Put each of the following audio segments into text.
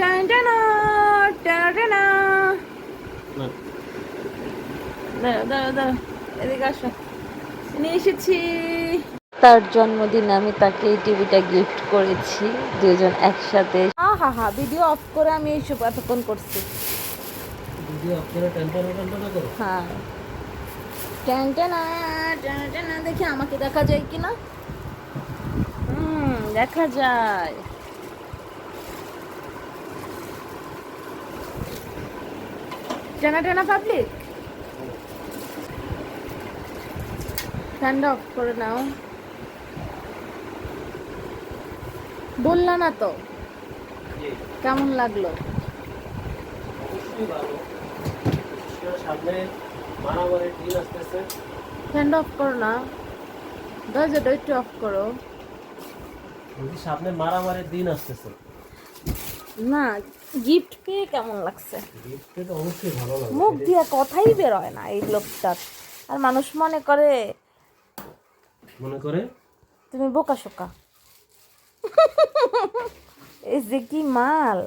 টানা টানা দাঁড়া দাঁড়া দাঁড়া, এদিকে আসো, নিয়ে এসেছি। তার জন্মদিনে আমি তাকে এই টিভিটা গিফট করেছি, দুজন একসাথে। হা হা, ভিডিও অফ করে আমি এইসব এতক্ষণ করছি। ভিডিও অফ করে টান করো। হ্যাঁ, টানা টানা, দেখি আমাকে দেখা যায় কিনা। দেখা যায়। টানা টানা পাবলিক, ফ্যানটা অফ করে নাও। বললা না তো কেমন লাগলো? অবশ্যই ভালো। সামনে মারামারির দিন আসতেছে। ফ্যানটা অফ করো না, দরজাটা একটু অফ করো। সামনে মারামারির দিন আসতেছে। না, গিফট পেয়ে কেমন লাগছে? গিফট তো অবশ্যই ভালো লাগে। মুখ দিয়ে কথাই বেরোয় না এই লোকটার। আর মানুষ মনে করে তুমি বোকা শোকা। এই যে কি মাল,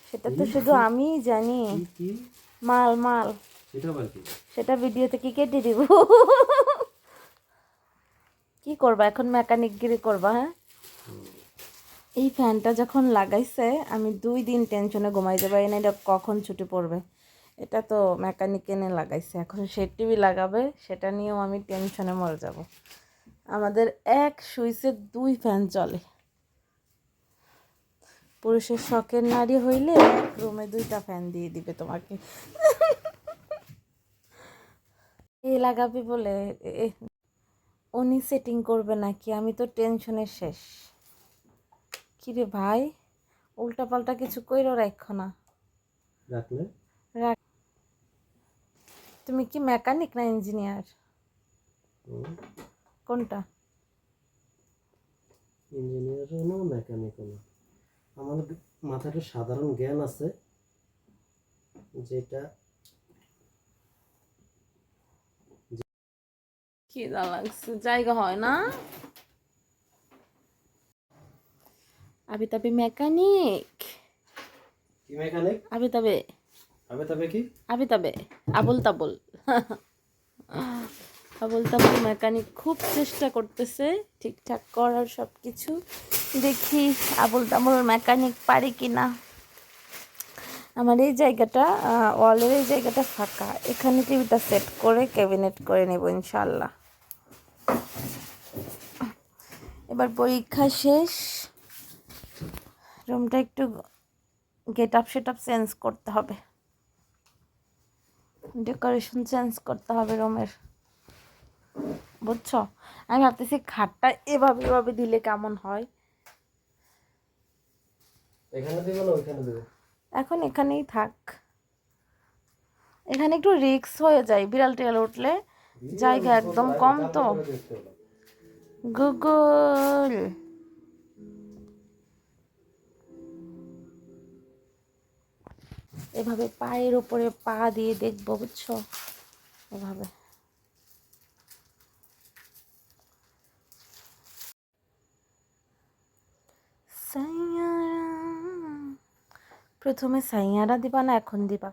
সেটা তো শুধু আমিই জানি। মাল মাল, সেটা ভিডিওতে কি কেটে দিব। কি করবা এখন, মেকানিকগিরি করবা? হ্যাঁ, এই ফ্যানটা যখন লাগাইছে আমি 2 দিন টেনশনে ঘুমাই যাবে না, এটা কখন ছুটি পড়বে। এটা তো মেকানিক এনে লাগাইছে, এখন সে টিভি লাগাবে, সেটা নিয়েও আমি টেনশনে মরে যাব। আমাদের এক সুইচে 2 ফ্যান চলে। পুরুষের শখের নারী হইলে এক রুমে 2টা ফ্যান দিয়ে দিবে তোমাকে। এ লাগাবে বলে উনি সেটিং করবে নাকি? আমি তো টেনশনে শেষ। কিরে ভাই, উল্টা পাল্টা কিছু কইরো রাখো না। রাখ। তুমি কি মেকানিক না ইঞ্জিনিয়ার? কোনটা? ইঞ্জিনিয়ারও না, মেকানিকও না। আমার মাথাটা সাধারণ জ্ঞান আছে, যেটা কি লাগছে, জায়গা হয় না। আবি তবে মেকানিক, কি মেকানিক। আবি তবে কি আবি তবে আবুল তাবুল। আবুল তাবুল মেকানিক খুব চেষ্টা করতেছে ঠিকঠাক করার সব কিছু। দেখি আবুল তাবুল মেকানিক পারি কিনা। আমার এই জায়গাটা, ওয়ালের এই জায়গাটা ফাঁকা, এখানে টিভিটা সেট করে ক্যাবিনেট করে নেব ইনশাল্লাহ। এবার পরীক্ষা শেষ, রুমটা একটু get up set up change করতে হবে, ডেকোরেশন চেঞ্জ করতে হবে রুমের, বুঝছো? আমি ভাবতেছি খাটটা এভাবে এভাবে দিলে কেমন হয়। এখানে দেব না ওইখানে দেব? এখন এখানেই থাক, এখানে একটু রিস্ক হয়ে যায়, বিড়াল টিড়াল উঠলে জায়গা একদম কম তো। গুগল, এভাবে পায়ের উপরে পা দিয়ে দেখবো, বুঝছো? এভাবে সাইয়ারা, প্রথমে সাইয়ারা দিবা না এখন দিবা?